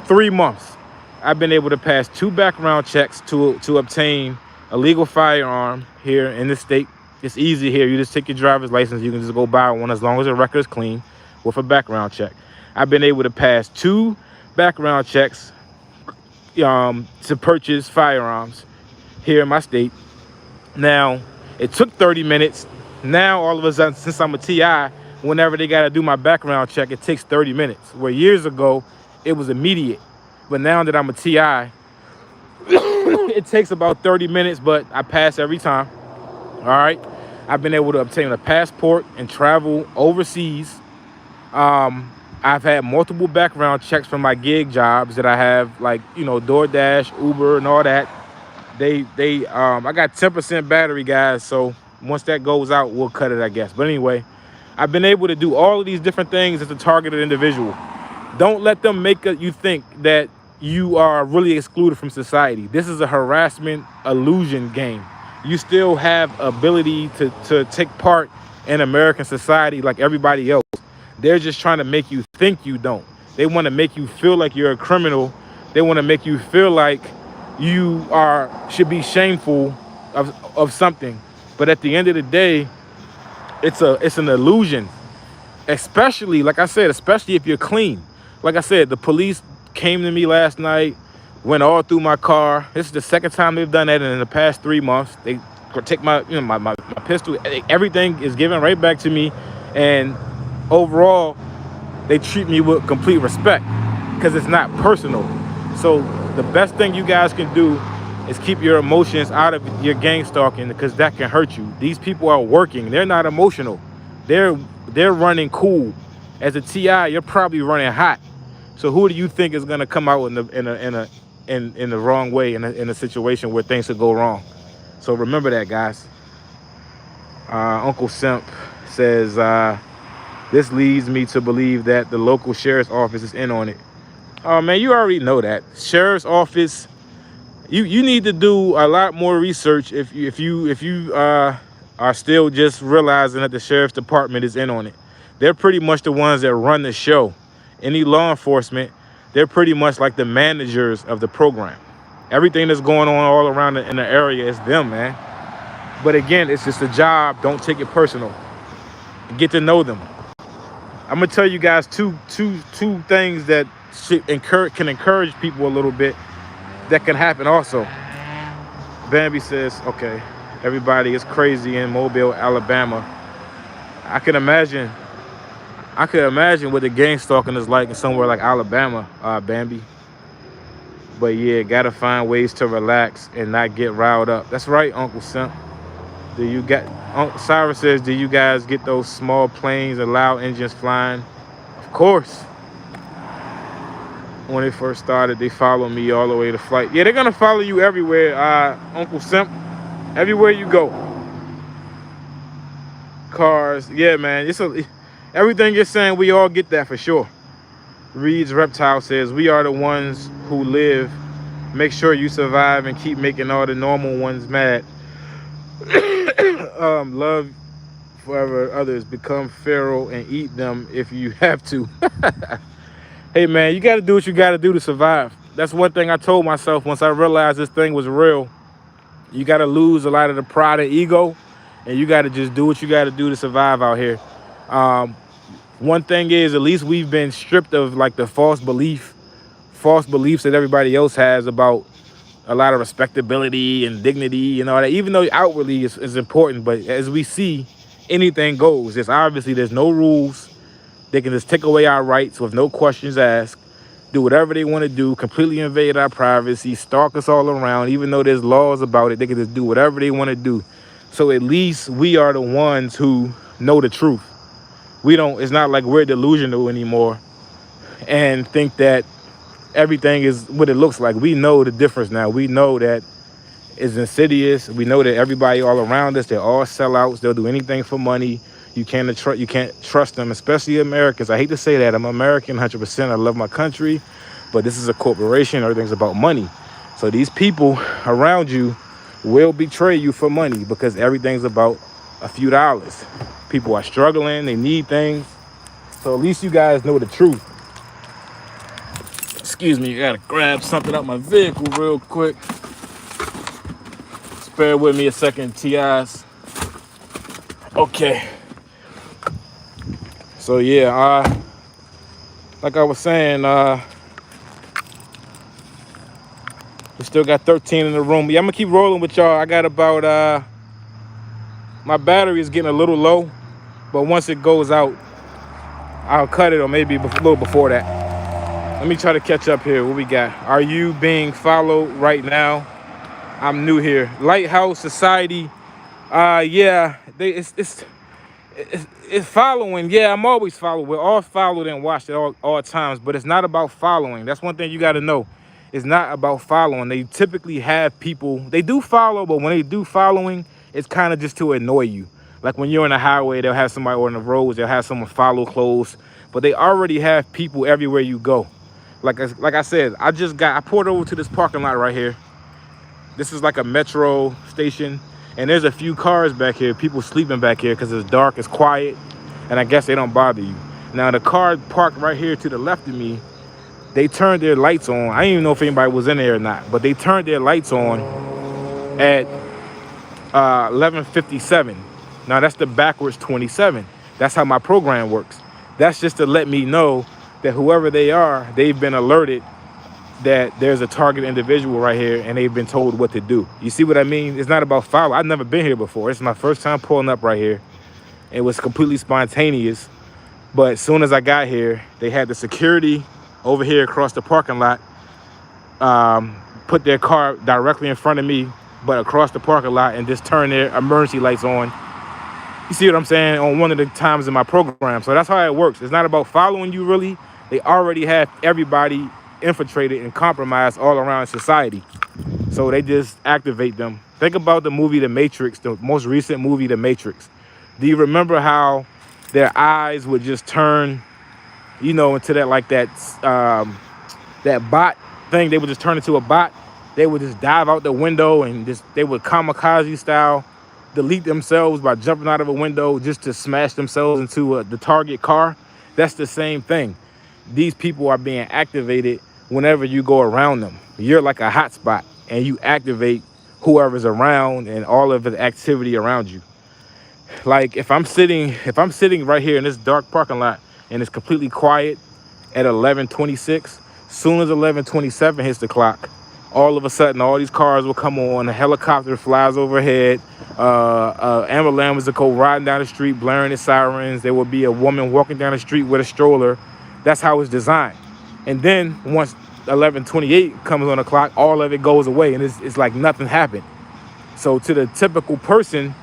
3 months, I've been able to pass 2 background checks to obtain a legal firearm here in the state. It's easy here. You just take your driver's license. You can just go buy one as long as the record is clean with a background check. I've been able to pass 2 background checks to purchase firearms here in my state. Now, it took 30 minutes. Now, all of a sudden, since I'm a TI, whenever they got to do my background check, it takes 30 minutes. Where years ago, it was immediate. But now that I'm a TI, it takes about 30 minutes, but I pass every time. All right. I've been able to obtain a passport and travel overseas. I've had multiple background checks from my gig jobs that I have, like, DoorDash, Uber, and all that. I got 10% battery, guys. So once that goes out, we'll cut it, I guess. But anyway, I've been able to do all of these different things as a targeted individual. Don't let them make you think that you are really excluded from society. This is a harassment illusion game. You still have ability to take part in American society like everybody else. They're just trying to make you think you don't. They want to make you feel like you're a criminal. They want to make you feel like you should be shameful of something. But at the end of the day, it's an illusion. Especially, like I said, especially if you're clean. Like I said, the police came to me last night, went all through my car. This is the second time they've done that in the past 3 months. They take my pistol. Everything is given right back to me. And overall, they treat me with complete respect because it's not personal. So the best thing you guys can do is keep your emotions out of your gang stalking because that can hurt you. These people are working. They're not emotional. They're running cool. As a TI, you're probably running hot. So who do you think is gonna come out in the wrong way in a situation where things could go wrong? So remember that, guys. Uncle Simp says this leads me to believe that the local sheriff's office is in on it. Oh man, you already know that. Sheriff's office. You need to do a lot more research if you are still just realizing that the sheriff's department is in on it. They're pretty much the ones that run the show. Any law enforcement, they're pretty much like the managers of the program. Everything that's going on all around in the area is them, man. But again, it's just a job. Don't take it personal. Get to know them. I'm gonna tell you guys two things that can encourage people a little bit that can happen also. Bambi says, okay, everybody is crazy in Mobile, Alabama. I could imagine what the gang stalking is like in somewhere like Alabama, Bambi. But yeah, gotta find ways to relax and not get riled up. That's right, Uncle Simp. Cyrus says, do you guys get those small planes and loud engines flying? Of course. When they first started, they followed me all the way to flight. Yeah, they're gonna follow you everywhere, Uncle Simp. Everywhere you go. Cars, yeah, man. Everything you're saying, we all get that for sure. Reed's Reptile says, we are the ones who live. Make sure you survive and keep making all the normal ones mad. Love forever others. Become feral and eat them if you have to. Hey, man, you got to do what you got to do to survive. That's one thing I told myself once I realized this thing was real. You got to lose a lot of the pride and ego, and you got to just do what you got to do to survive out here. One thing is, at least we've been stripped of like the false beliefs that everybody else has about a lot of respectability and dignity and all that. Even though outwardly is important, but as we see, anything goes. There's no rules. They can just take away our rights with no questions asked. do whatever they want to do, completely invade our privacy, stalk us all around. Even though there's laws about it, they can just do whatever they want to do. So at least we are the ones who know the truth. We don't, it's not like we're delusional anymore and think that everything is what it looks like. We know the difference now. We know that it's insidious. We know that everybody all around us, they're all sellouts. They'll do anything for money. You can't trust them, especially Americans. I hate to say that. I'm American 100%. I love my country, but this is a corporation. Everything's about money. So these people around you will betray you for money because everything's about a few dollars. People are struggling. They need things. So at least you guys know the truth. Excuse me, I gotta grab something out my vehicle real quick. Bear with me a second, TIs. Okay. So yeah, like I was saying, we still got 13 in the room. Yeah, I'm gonna keep rolling with y'all. I got about my battery is getting a little low, but once it goes out, I'll cut it, or maybe a little before that. Let me try to catch up here. What we got? Are you being followed right now? I'm new here. Lighthouse Society. Yeah, it's following. Yeah, I'm always followed. We're all followed and watched at all times, but it's not about following. That's one thing you got to know. It's not about following. They typically have people, they do follow, but when they do following, it's kind of just to annoy you. Like when you're on the highway, they'll have somebody, or on the roads, they'll have someone follow close, but they already have people everywhere you go. Like I said, I pulled over to this parking lot right here. This is like a metro station. And there's a few cars back here, people sleeping back here because it's dark, it's quiet, and I guess they don't bother you. Now, the car parked right here to the left of me, they turned their lights on. I didn't even know if anybody was in there or not, but they turned their lights on at 11:57. Now, that's the backwards 27. That's how my program works. That's just to let me know that whoever they are, they've been alerted that there's a target individual right here and they've been told what to do. You see what I mean? It's not about follow. I've never been here before. It's my first time pulling up right here. It was completely spontaneous. But as soon as I got here, they had the security over here across the parking lot put their car directly in front of me, but across the parking lot, and just turn their emergency lights on. You see what I'm saying? On one of the times in my program. So that's how it works. It's not about following you, really. They already have everybody infiltrated and compromised all around society. So they just activate them. Think about the movie The Matrix, the most recent movie, The Matrix. Do you remember how their eyes would just turn, into that, like that bot thing? They would just turn into a bot. They would just dive out the window and they would kamikaze style delete themselves by jumping out of a window just to smash themselves into the target car. That's the same thing. These people are being activated whenever you go around them. You're like a hotspot, and you activate whoever's around and all of the activity around you. Like if I'm sitting right here in this dark parking lot and it's completely quiet at 11:26, soon as 11:27 hits the clock, all of a sudden all these cars will come on, a helicopter flies overhead, ambulance will go riding down the street blaring its sirens. There will be a woman walking down the street with a stroller. That's how it's designed. And then once 11:28 comes on the clock, all of it goes away, and it's like nothing happened. So to the typical person,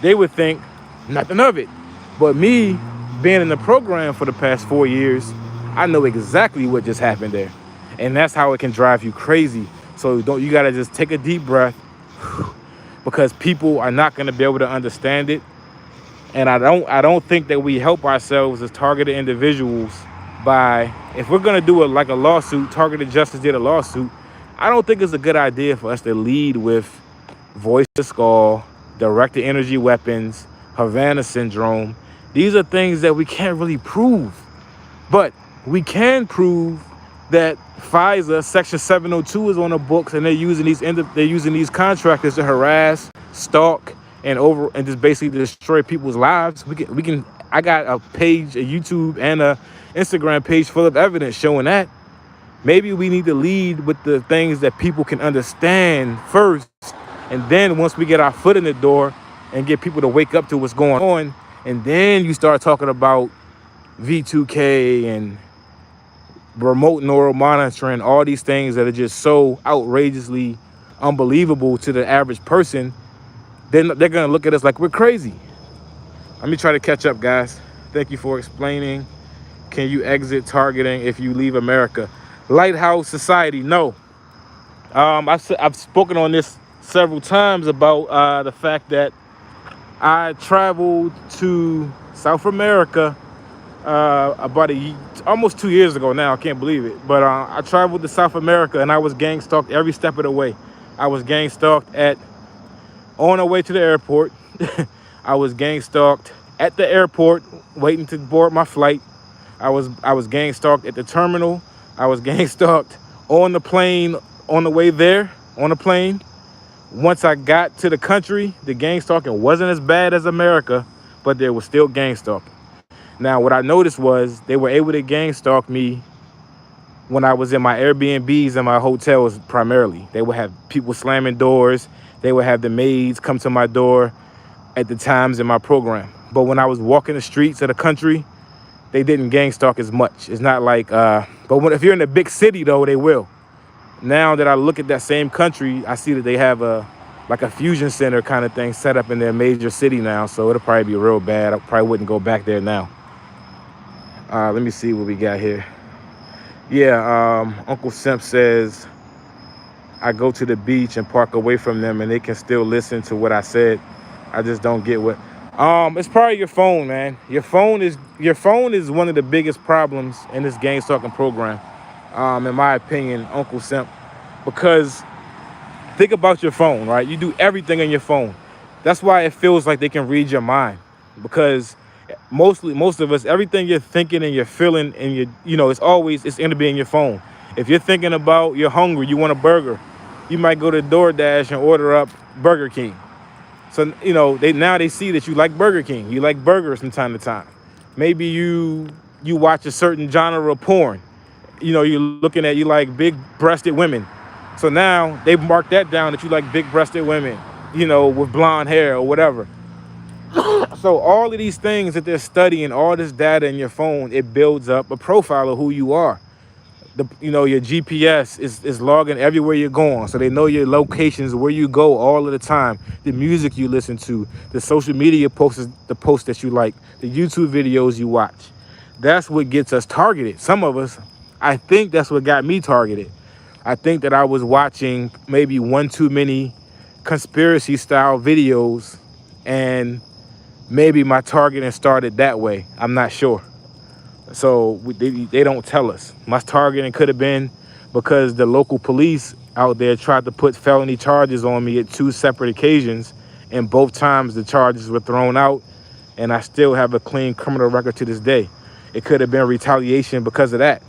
they would think nothing of it. But me, being in the program for the past 4 years, I know exactly what just happened there. And that's how it can drive you crazy. So you gotta just take a deep breath, because people are not gonna be able to understand it. And I don't think that we help ourselves as targeted individuals by, if we're gonna do like a lawsuit, Targeted Justice did a lawsuit, I don't think it's a good idea for us to lead with voice to skull, directed energy weapons, Havana syndrome. These are things that we can't really prove, but we can prove that FISA Section 702 is on the books, and they're using these contractors to harass, stalk, and just basically destroy people's lives. We can. I got a page, a YouTube, and a Instagram page full of evidence showing that. Maybe we need to lead with the things that people can understand first, and then once we get our foot in the door and get people to wake up to what's going on, and then you start talking about V2K and remote neural monitoring, all these things that are just so outrageously unbelievable to the average person, then they're gonna look at us like we're crazy. Let me try to catch up, guys. Thank you for explaining. Can you exit targeting if you leave America? Lighthouse Society, no. I've spoken on this several times about the fact that I traveled to South America about almost 2 years ago now. I can't believe it. But I traveled to South America and I was gang stalked every step of the way. I was gang stalked on the way to the airport. I was gang stalked at the airport waiting to board my flight. I was gang stalked at the terminal. I was gang stalked on the plane on the way there on the plane. Once I got to the country, the gang stalking wasn't as bad as America, but there was still gang stalking. Now, what I noticed was they were able to gang stalk me when I was in my Airbnbs and my hotels primarily. They would have people slamming doors. They would have the maids come to my door at the times in my program. But when I was walking the streets of the country, they didn't gang stalk as much. It's not like, if you're in a big city though, they will. Now that I look at that same country, I see that they have a fusion center kind of thing set up in their major city now. So it'll probably be real bad. I probably wouldn't go back there now. Let me see what we got here. Yeah, Uncle Simp says, I go to the beach and park away from them and they can still listen to what I said. I just don't get what. It's probably your phone, man. Your phone is one of the biggest problems in this gang stalking program, in my opinion, Uncle Simp. Because think about your phone, right? You do everything on your phone. That's why it feels like they can read your mind. Because most of us, everything you're thinking and you're feeling and it's going to be in your phone. If you're thinking about you're hungry, you want a burger, you might go to DoorDash and order up Burger King. So, they see that you like Burger King. You like burgers from time to time. Maybe you watch a certain genre of porn. You're looking at, you like big-breasted women. So now they've marked that down that you like big-breasted women, with blonde hair or whatever. So all of these things that they're studying, all this data in your phone, it builds up a profile of who you are. Your GPS is logging everywhere you're going. So they know your locations, where you go all of the time, the music you listen to, the social media posts, the posts that you like, the YouTube videos you watch. That's what gets us targeted. Some of us, I think that's what got me targeted. I think that I was watching maybe one too many conspiracy style videos and maybe my targeting started that way. I'm not sure. So they don't tell us. My targeting could have been because the local police out there tried to put felony charges on me at 2 separate occasions, and both times the charges were thrown out, and I still have a clean criminal record to this day. It could have been retaliation because of that.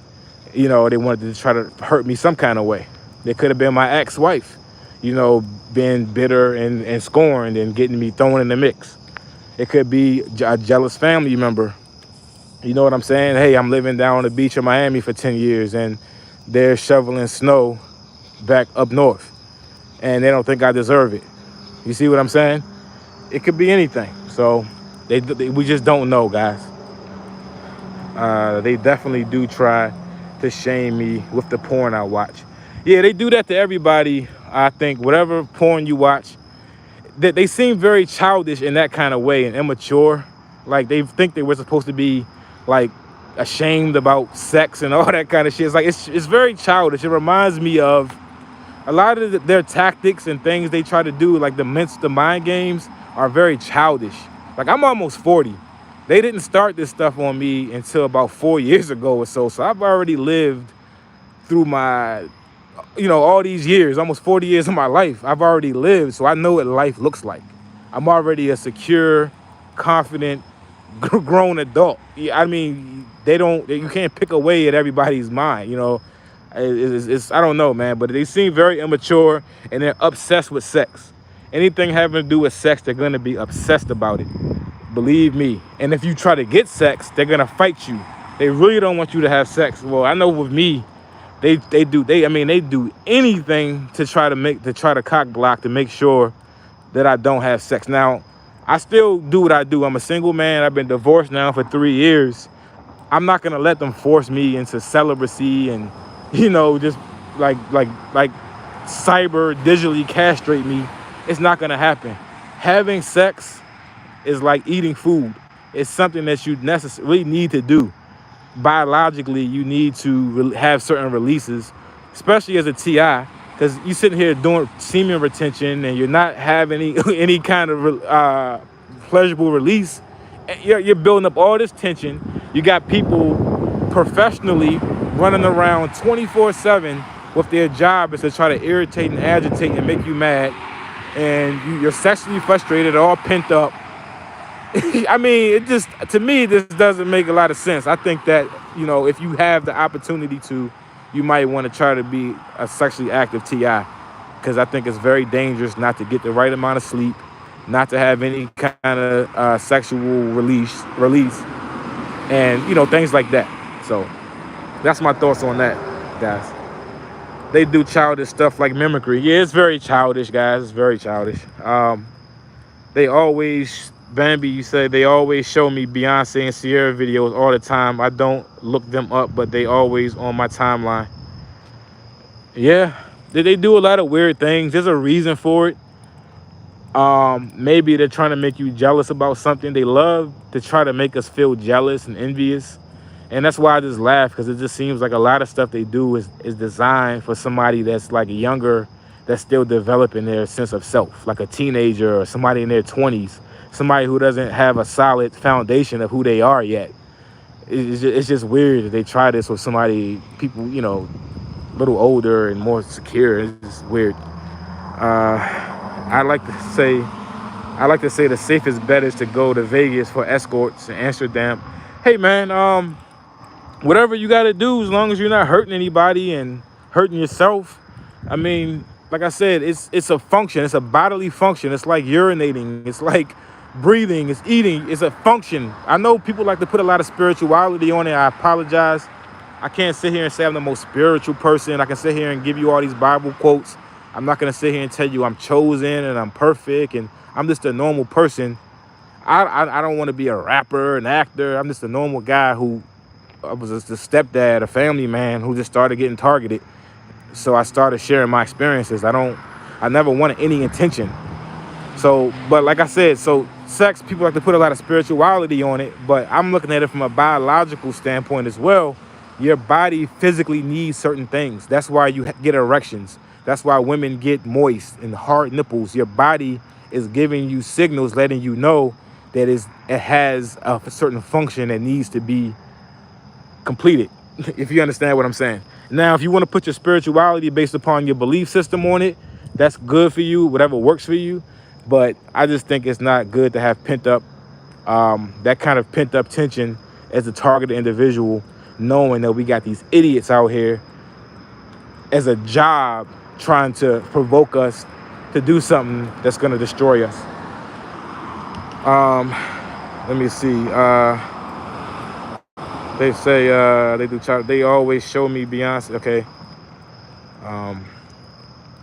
They wanted to try to hurt me some kind of way. It could have been my ex-wife, being bitter and scorned and getting me thrown in the mix. It could be a jealous family member. You know what I'm saying? Hey, I'm living down on the beach in Miami for 10 years and they're shoveling snow back up north and they don't think I deserve it. You see what I'm saying? It could be anything. So we just don't know, guys. They definitely do try to shame me with the porn I watch. Yeah, they do that to everybody. I think whatever porn you watch, they seem very childish in that kind of way and immature. Like they think they were supposed to be like ashamed about sex and all that kind of shit. It's like it's very childish. It reminds me of a lot of their tactics and things they try to do, like the mind games are very childish. Like I'm almost 40. They didn't start this stuff on me until about 4 years ago or so. So I've already lived through my, all these years, almost 40 years of my life. I've already lived, so I know what life looks like. I'm already a secure, confident, grown adult. I mean, you can't pick away at everybody's mind, It's I don't know, man, but they seem very immature and they're obsessed with sex. Anything having to do with sex, they're going to be obsessed about it. Believe me. And if you try to get sex, they're going to fight you. They really don't want you to have sex. Well, I know with me, they do anything to try to cock block to make sure that I don't have sex. Now, I still do what I do. I'm a single man. I've been divorced now for 3 years. I'm not gonna let them force me into celibacy and, just like cyber digitally castrate me. It's not gonna happen. Having sex is like eating food. It's something that you necessarily need to do. Biologically, you need to have certain releases, especially as a TI, because you're sitting here doing semen retention and you're not having any kind of pleasurable release. You're building up all this tension. You got people professionally running around 24/7 with their job is to try to irritate and agitate and make you mad, and you're sexually frustrated, all pent up. I mean, to me, this doesn't make a lot of sense. I think that, if you have the opportunity to, you might want to try to be a sexually active TI, because I think it's very dangerous not to get the right amount of sleep, not to have any kind of sexual release, and, things like that. So that's my thoughts on that, guys. They do childish stuff like mimicry. Yeah, it's very childish, guys. It's very childish. They always, Bambi, you say they always show me Beyonce and Sierra videos all the time. I don't look them up, but they always on my timeline. Yeah, they do a lot of weird things. There's a reason for it. Maybe they're trying to make you jealous about something. They love to try to make us feel jealous and envious. And that's why I just laugh, because it just seems like a lot of stuff they do is designed for somebody that's like younger, that's still developing their sense of self, like a teenager or somebody in their 20s, somebody who doesn't have a solid foundation of who they are yet. It's just weird that they try this with people, a little older and more secure. It's just weird. I like to say the safest bet is to go to Vegas for escorts in Amsterdam. Hey man, whatever you got to do, as long as you're not hurting anybody and hurting yourself. I mean, like I said, it's a function. It's a bodily function. It's like urinating. It's like breathing. It's eating. It's a function. I know people like to put a lot of spirituality on it. I apologize. I can't sit here and say I'm the most spiritual person. I can sit here and give you all these Bible quotes. I'm not going to sit here and tell you I'm chosen and I'm perfect and I'm just a normal person. I don't want to be a rapper, an actor. I'm just a normal guy who I was just a stepdad, a family man who just started getting targeted. So I started sharing my experiences. I never wanted any intention. So, but like I said, so sex, people like to put a lot of spirituality on it, but I'm looking at it from a biological standpoint as well. Your body physically needs certain things. That's why you get erections. That's why women get moist and hard nipples. Your body is giving you signals, letting you know that it has a certain function that needs to be completed, if you understand what I'm saying. Now, if you want to put your spirituality based upon your belief system on it, that's good for you, whatever works for you. But I just think it's not good to have that kind of pent up tension as a targeted individual, knowing that we got these idiots out here as a job trying to provoke us to do something that's going to destroy us. Let me see. They say they always show me Beyonce. Okay.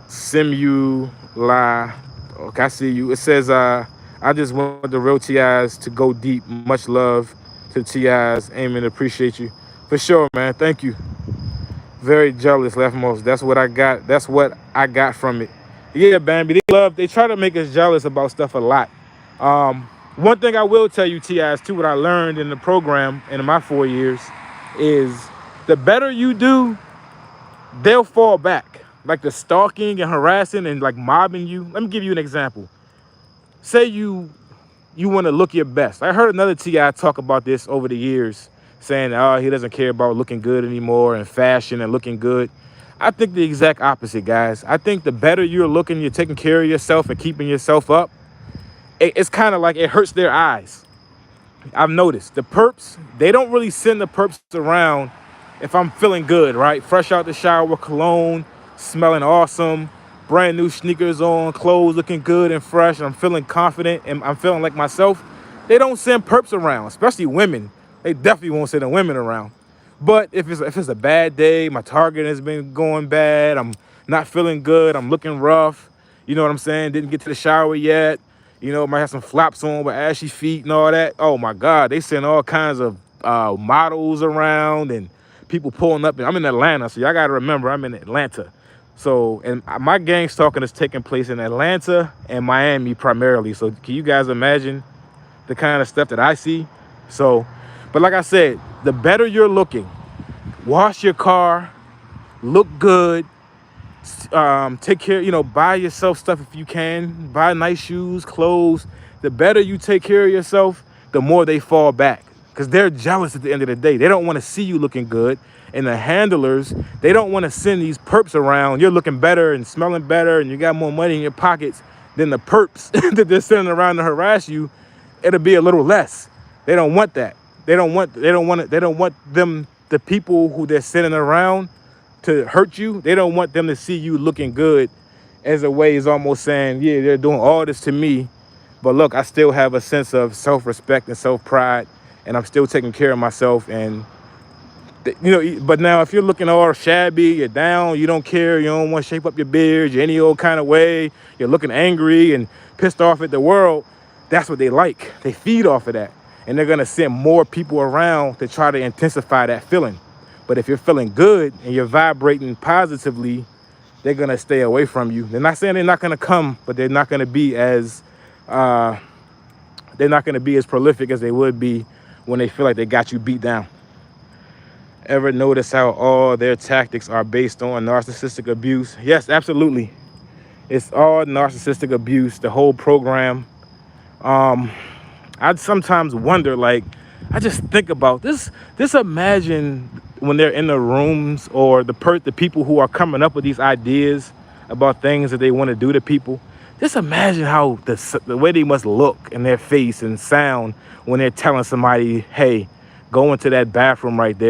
Simula. Okay, I see you. It says I just want the real TIs to go deep. Much love to the TIs. Amen. Appreciate you. For sure, man. Thank you. Very jealous, Leftmost. That's what I got. That's what I got from it. Yeah, Bambi. They try to make us jealous about stuff a lot. One thing I will tell you, TIs, too, what I learned in the program in my 4 years is the better you do, they'll fall back. Like the stalking and harassing and like mobbing you. Let me give you an example. Say you want to look your best. I heard another TI talk about this over the years, saying, he doesn't care about looking good anymore and fashion and looking good. I think the exact opposite, guys. I think the better you're looking, you're taking care of yourself and keeping yourself up, it's kind of like it hurts their eyes. I've noticed the perps, they don't really send the perps around if I'm feeling good, right? Fresh out the shower, cologne, smelling awesome, brand new sneakers on, clothes looking good and fresh, and I'm feeling confident and I'm feeling like myself. They don't send perps around, especially women. They definitely won't send the women around. But if it's a bad day, my target has been going bad, I'm not feeling good, I'm looking rough, you know what I'm saying? Didn't get to the shower yet. Might have some flops on with ashy feet and all that. Oh my God, they send all kinds of models around and people pulling up. And I'm in Atlanta, so y'all gotta remember I'm in Atlanta. So, and my gang stalking is taking place in Atlanta and Miami primarily. So can you guys imagine the kind of stuff that I see? So, but like I said, the better you're looking, wash your car, look good, take care, buy yourself stuff if you can, buy nice shoes, clothes. The better you take care of yourself, the more they fall back, because they're jealous at the end of the day. They don't want to see you looking good. And the handlers, they don't want to send these perps around. You're looking better and smelling better and you got more money in your pockets than the perps that they're sending around to harass you. It'll be a little less. They don't want that. They don't want them, the people who they're sending around to hurt you. They don't want them to see you looking good, as a way is almost saying, yeah, they're doing all this to me, but look, I still have a sense of self-respect and self-pride, and I'm still taking care of myself. And but now if you're looking all shabby, you're down, you don't care, you don't want to shape up your beard, you're any old kind of way, you're looking angry and pissed off at the world, that's what they like. They feed off of that, and they're gonna send more people around to try to intensify that feeling. But if you're feeling good and you're vibrating positively, they're gonna stay away from you. They're not saying they're not gonna come, but they're not gonna be as prolific as they would be when they feel like they got you beat down. Ever notice how all their tactics are based on narcissistic abuse? Yes, absolutely. It's all narcissistic abuse, the whole program. I'd sometimes wonder, like, I just think about this. Just imagine when they're in the rooms, or the people who are coming up with these ideas about things that they want to do to people. Just imagine how the way they must look in their face and sound when they're telling somebody, hey, go into that bathroom right there.